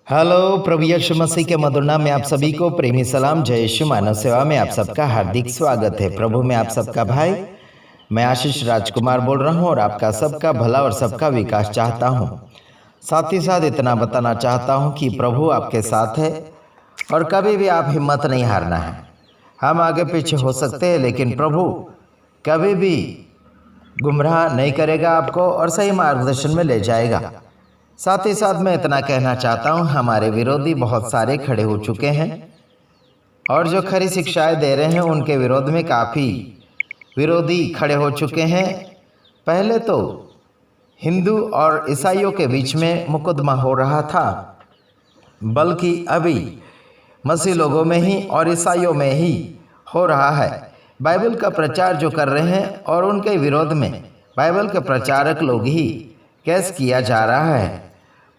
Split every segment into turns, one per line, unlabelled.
Hello, प्रभु यीशु मसीह के मधुर नाम में आप सभी को प्रेमी सलाम। जय यीशु मानव सेवा में आप सबका हार्दिक स्वागत है। प्रभु में आप सबका भाई मैं आशीष राजकुमार बोल रहा हूँ और आपका सबका भला और सबका विकास चाहता हूँ। साथ ही साथ इतना बताना चाहता हूँ कि प्रभु आपके साथ है और कभी भी आप हिम्मत नहीं हारना है। हम आगे पीछे हो सकते हैं लेकिन प्रभु कभी भी गुमराह नहीं करेगा आपको और सही मार्गदर्शन में ले जाएगा। साथ ही साथ मैं इतना कहना चाहता हूँ, हमारे विरोधी बहुत सारे खड़े हो चुके हैं और जो खरी शिक्षाएं दे रहे हैं उनके विरोध में काफ़ी विरोधी खड़े हो चुके हैं। पहले तो हिंदू और ईसाइयों के बीच में मुकदमा हो रहा था, बल्कि अभी मसीह लोगों में ही और ईसाइयों में ही हो रहा है। बाइबल का प्रचार जो कर रहे हैं और उनके विरोध में बाइबल के प्रचारक लोग ही केस किया जा रहा है।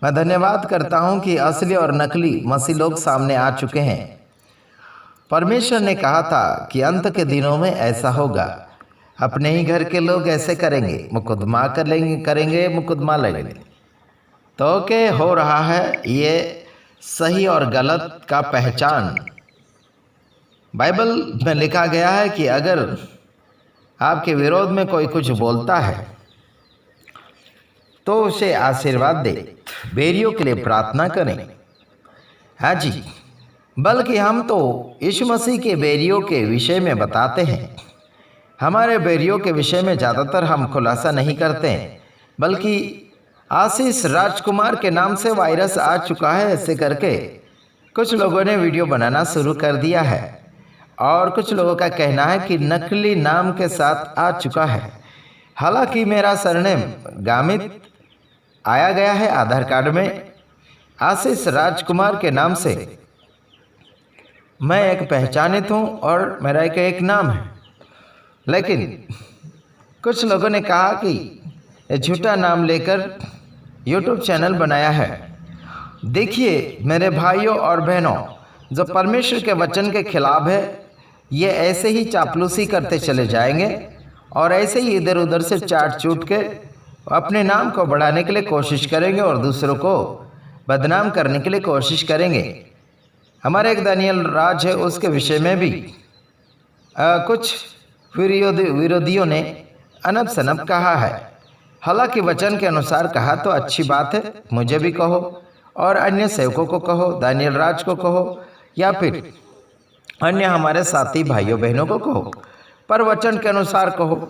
मैं धन्यवाद करता हूं कि असली और नकली मसीह लोग सामने आ चुके हैं। परमेश्वर ने कहा था कि अंत के दिनों में ऐसा होगा, अपने ही घर के लोग ऐसे करेंगे, मुकदमा करेंगे मुकदमा लड़ेंगे। तो क्या हो रहा है, ये सही और गलत का पहचान बाइबल में लिखा गया है कि अगर आपके विरोध में कोई कुछ बोलता है तो उसे आशीर्वाद दे, बैरियों के लिए प्रार्थना करें। हाँ जी, बल्कि हम तो यीशु मसीह के बैरियों के विषय में बताते हैं। हमारे बैरियों के विषय में ज़्यादातर हम खुलासा नहीं करते हैं, बल्कि आशीष राजकुमार के नाम से वायरस आ चुका है ऐसे करके कुछ लोगों ने वीडियो बनाना शुरू कर दिया है और कुछ लोगों का कहना है कि नकली नाम के साथ आ चुका है। हालांकि मेरा सरनेम गामित आया गया है आधार कार्ड में, आशीष राजकुमार के नाम से मैं एक पहचानित हूँ और मेरा एक नाम है। लेकिन कुछ लोगों ने कहा कि झूठा नाम लेकर यूट्यूब चैनल बनाया है। देखिए मेरे भाइयों और बहनों, जो परमेश्वर के वचन के खिलाफ है ये ऐसे ही चापलूसी करते चले जाएंगे और ऐसे ही इधर उधर से चाट चूट के अपने नाम को बढ़ाने के लिए कोशिश करेंगे और दूसरों को बदनाम करने के लिए कोशिश करेंगे। हमारे एक दानियल राज है, उसके विषय में भी कुछ विरोधियों ने अनब सनब कहा है। हालांकि वचन के अनुसार कहा तो अच्छी बात है, मुझे भी कहो और अन्य सेवकों को कहो, दानियल राज को कहो या फिर अन्य हमारे साथी भाइयों बहनों को कहो, पर वचन के अनुसार कहो।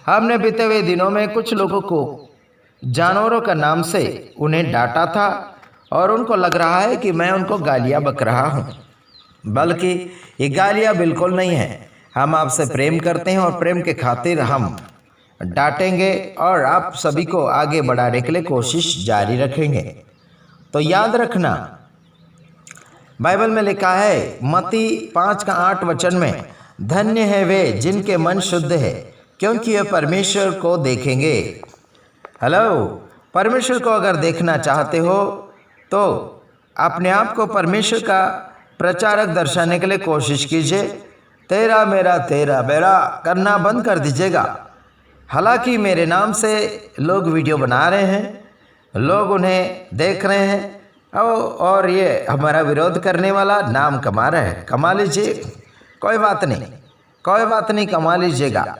हमने बीते हुए दिनों में कुछ लोगों को जानवरों का नाम से उन्हें डांटा था और उनको लग रहा है कि मैं उनको गालियाँ बक रहा हूँ, बल्कि ये गालियाँ बिल्कुल नहीं है। हम आपसे प्रेम करते हैं और प्रेम के खातिर हम डांटेंगे और आप सभी को आगे बढ़ाने के लिए कोशिश जारी रखेंगे। तो याद रखना, बाइबल में लिखा है मत्ती 5:8 में, धन्य है वे जिनके मन शुद्ध है क्योंकि वे परमेश्वर को देखेंगे। हेलो, परमेश्वर को अगर देखना चाहते हो तो अपने आप को परमेश्वर का प्रचारक दर्शाने के लिए कोशिश कीजिए। तेरा मेरा करना बंद कर दीजिएगा। हालांकि मेरे नाम से लोग वीडियो बना रहे हैं, लोग उन्हें देख रहे हैं और ये हमारा विरोध करने वाला नाम कमा रहा है। कमा लीजिए, कोई बात नहीं, कमा लीजिएगा।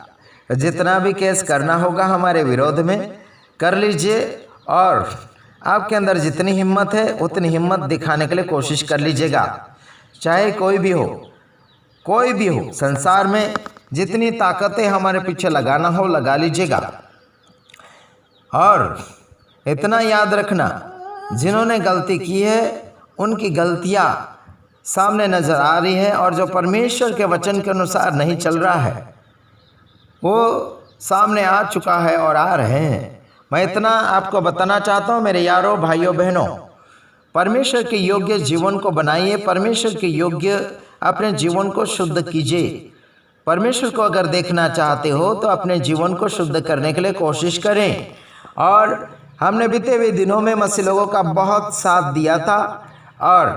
जितना भी केस करना होगा हमारे विरोध में कर लीजिए और आपके अंदर जितनी हिम्मत है उतनी हिम्मत दिखाने के लिए कोशिश कर लीजिएगा। चाहे कोई भी हो संसार में जितनी ताकतें हमारे पीछे लगाना हो लगा लीजिएगा। और इतना याद रखना, जिन्होंने गलती की है उनकी गलतियां सामने नजर आ रही है और जो परमेश्वर के वचन के अनुसार नहीं चल रहा है वो सामने आ चुका है और आ रहे हैं। मैं इतना आपको बताना चाहता हूँ मेरे यारों भाइयों बहनों, परमेश्वर के योग्य जीवन को बनाइए, परमेश्वर के योग्य अपने जीवन को शुद्ध कीजिए। परमेश्वर को अगर देखना चाहते हो तो अपने जीवन को शुद्ध करने के लिए कोशिश करें। और हमने बीते हुए दिनों में मसीह लोगों का बहुत साथ दिया था और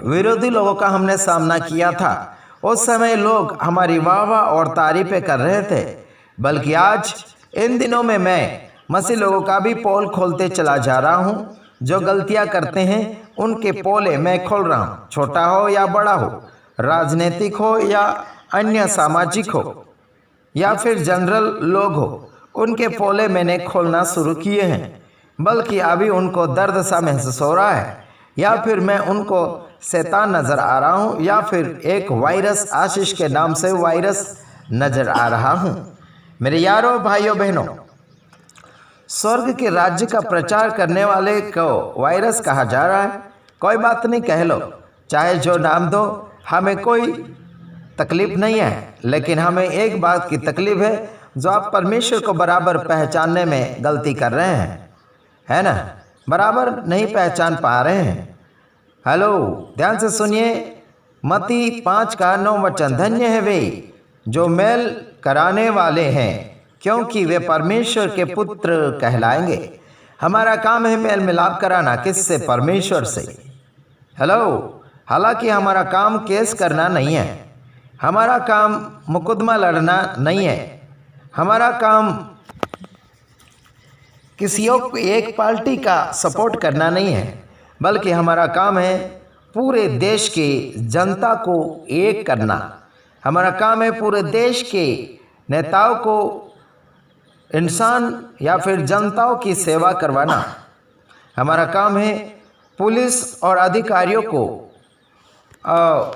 विरोधी लोगों का हमने सामना किया था। उस समय लोग हमारी वाह और तारीफें कर रहे थे, बल्कि आज इन दिनों में मैं मसीह लोगों का भी पोल खोलते चला जा रहा हूँ जो गलतियां करते हैं उनके पोले मैं खोल रहा हूँ, छोटा हो या बड़ा हो, राजनीतिक हो या अन्य सामाजिक हो या फिर जनरल लोग हो, उनके पोले मैंने खोलना शुरू किए हैं। बल्कि अभी उनको दर्द सा महसूस हो रहा है, या फिर मैं उनको शैतान नजर आ रहा हूँ, या फिर एक वायरस आशीष के नाम से वायरस नजर आ रहा हूँ। मेरे यारों, भाइयों, बहनों, स्वर्ग के राज्य का प्रचार करने वाले को वायरस कहा जा रहा है। कोई बात नहीं, कह लो, चाहे जो नाम दो, हमें कोई तकलीफ नहीं है। लेकिन हमें एक बात की तकलीफ है, जो आप परमेश्वर को बराबर पहचानने में गलती कर रहे हैं, है ना? बराबर नहीं पहचान पा रहे हैं। हेलो, ध्यान से सुनिए, मत्ती 5:9 वचन, धन्य है वे जो मेल कराने वाले हैं, क्योंकि वे परमेश्वर के पुत्र कहलाएंगे। हमारा काम है मेल मिलाप कराना, किससे? परमेश्वर से। हेलो, हालांकि हमारा काम केस करना नहीं है, हमारा काम मुकदमा लड़ना नहीं है, हमारा काम किसी एक पार्टी का सपोर्ट करना नहीं है, बल्कि हमारा काम है पूरे देश की जनता को एक करना। हमारा काम है पूरे देश के नेताओं को, इंसान या फिर जनताओं की सेवा करवाना। हमारा काम है पुलिस और अधिकारियों को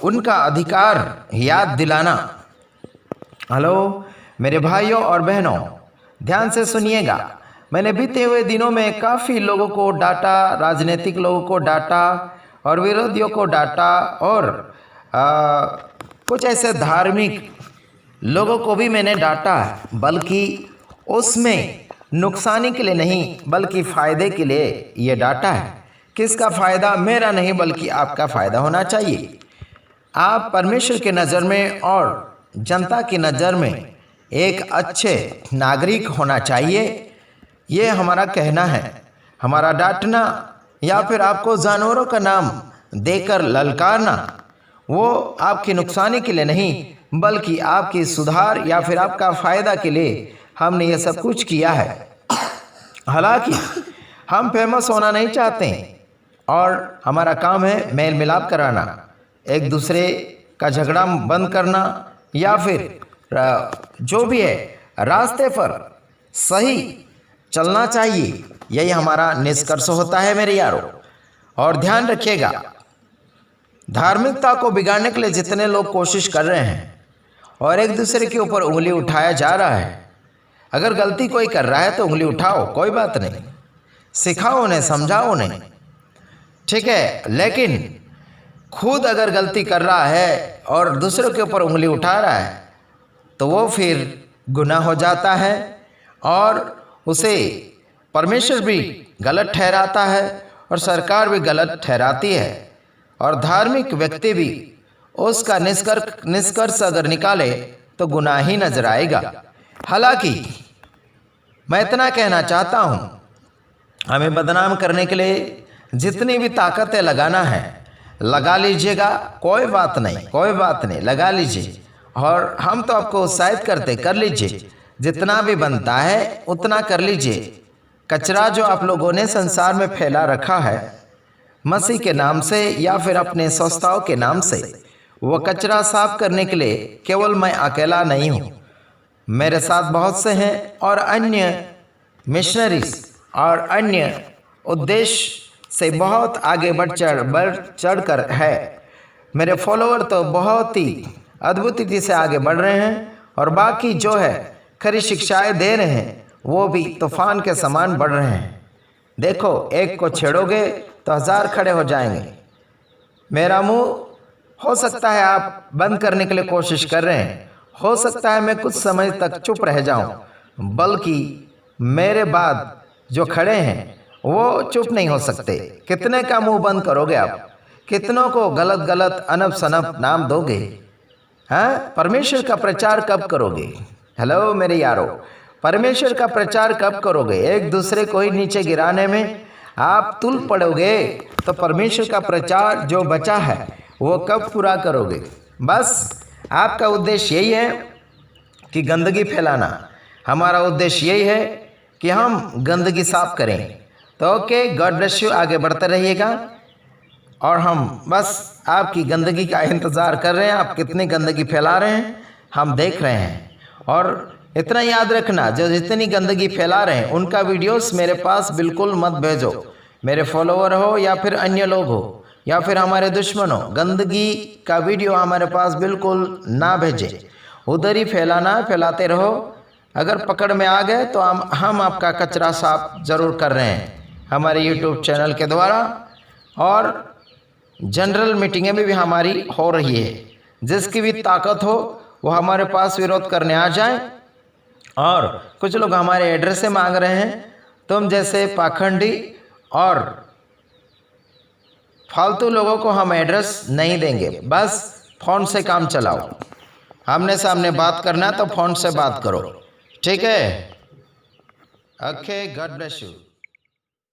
उनका अधिकार याद दिलाना। हेलो मेरे भाइयों और बहनों, ध्यान से सुनिएगा। मैंने बीते हुए दिनों में काफ़ी लोगों को डांटा, राजनीतिक लोगों को डांटा और विरोधियों को डांटा, और कुछ ऐसे धार्मिक लोगों को भी मैंने डांटा, बल्कि उसमें नुकसानी के लिए नहीं, बल्कि फ़ायदे के लिए ये डांटा है। किसका फ़ायदा? मेरा नहीं, बल्कि आपका फ़ायदा होना चाहिए। आप परमेश्वर की नज़र में और जनता की नज़र में एक अच्छे नागरिक होना चाहिए, ये हमारा कहना है। हमारा डांटना या फिर आपको जानवरों का नाम देकर ललकारना, वो आपकी नुकसानी के लिए नहीं, बल्कि आपकी सुधार या फिर आपका फ़ायदा के लिए हमने ये सब कुछ किया है। हालांकि हम फेमस होना नहीं चाहते, और हमारा काम है मेल मिलाप कराना, एक दूसरे का झगड़ा बंद करना, या फिर जो भी है रास्ते पर सही चलना चाहिए। यही हमारा निष्कर्ष होता है मेरे यारों। और ध्यान रखिएगा, धार्मिकता को बिगाड़ने के लिए जितने लोग कोशिश कर रहे हैं और एक दूसरे के ऊपर उंगली उठाया जा रहा है, अगर गलती कोई कर रहा है तो उंगली उठाओ, कोई बात नहीं, सिखाओ उन्हें, समझाओ उन्हें, ठीक है। लेकिन खुद अगर गलती कर रहा है और दूसरों के ऊपर उंगली उठा रहा है, तो वो फिर गुनाह हो जाता है, और उसे परमेश्वर भी गलत ठहराता है और सरकार भी गलत ठहराती है, और धार्मिक व्यक्ति भी उसका निष्कर्ष अगर निकाले तो गुनाह ही नजर आएगा। हालांकि मैं इतना कहना चाहता हूँ, हमें बदनाम करने के लिए जितनी भी ताकतें लगाना है लगा लीजिएगा, कोई बात नहीं, कोई बात नहीं, लगा लीजिए। और हम तो आपको उत्साहित करते, कर लीजिए, जितना भी बनता है उतना कर लीजिए। कचरा जो आप लोगों ने संसार में फैला रखा है मसीह के नाम से या फिर अपने संस्थाओं के नाम से, वो कचरा साफ करने के लिए केवल मैं अकेला नहीं हूँ, मेरे साथ बहुत से हैं, और अन्य मिशनरीज और अन्य उद्देश्य से बहुत आगे बढ़ चढ़ कर है। मेरे फॉलोअर तो बहुत ही अद्भुत रीति से आगे बढ़ रहे हैं, और बाकी जो है खरी शिक्षाएं दे रहे हैं, वो भी तूफान के समान बढ़ रहे हैं। देखो, एक को छेड़ोगे तो 1000 खड़े हो जाएंगे। मेरा मुंह हो सकता है आप बंद करने के लिए कोशिश कर रहे हैं, हो सकता है मैं कुछ समय तक चुप रह जाऊं, बल्कि मेरे बाद जो खड़े हैं वो चुप नहीं हो सकते। कितने का मुंह बंद करोगे आप? कितनों को गलत गलत अनब सनब नाम दोगे? हाँ, परमेश्वर का प्रचार कब करोगे? हेलो मेरे यारो, परमेश्वर का प्रचार कब करोगे? एक दूसरे को ही नीचे गिराने में आप तुल पड़ोगे, तो परमेश्वर का प्रचार जो बचा है वो कब पूरा करोगे? बस आपका उद्देश्य यही है कि गंदगी फैलाना। हमारा उद्देश्य यही है कि हम गंदगी साफ करें, तो ओके, गॉड ब्लेस यू, आगे बढ़ते रहिएगा। और हम बस आपकी गंदगी का इंतज़ार कर रहे हैं, आप कितनी गंदगी फैला रहे हैं हम देख रहे हैं। और इतना याद रखना, जो जितनी गंदगी फैला रहे हैं उनका वीडियोस मेरे पास बिल्कुल मत भेजो। मेरे फॉलोवर हो या फिर अन्य लोग हो या फिर हमारे दुश्मन हो, गंदगी का वीडियो हमारे पास बिल्कुल ना भेजें। उधर ही फैलाते रहो। अगर पकड़ में आ गए तो हम आपका कचरा साफ ज़रूर कर रहे हैं हमारे यूट्यूब चैनल के द्वारा। और जनरल मीटिंगें भी हमारी हो रही है। जिसकी भी ताकत हो वो हमारे पास विरोध करने आ जाए। और कुछ लोग हमारे एड्रेस से मांग रहे हैं, तुम जैसे पाखंडी और फालतू लोगों को हम एड्रेस नहीं देंगे। बस फ़ोन से काम चलाओ। आमने सामने बात करना है तो फ़ोन से बात करो, ठीक है? Okay, God bless you.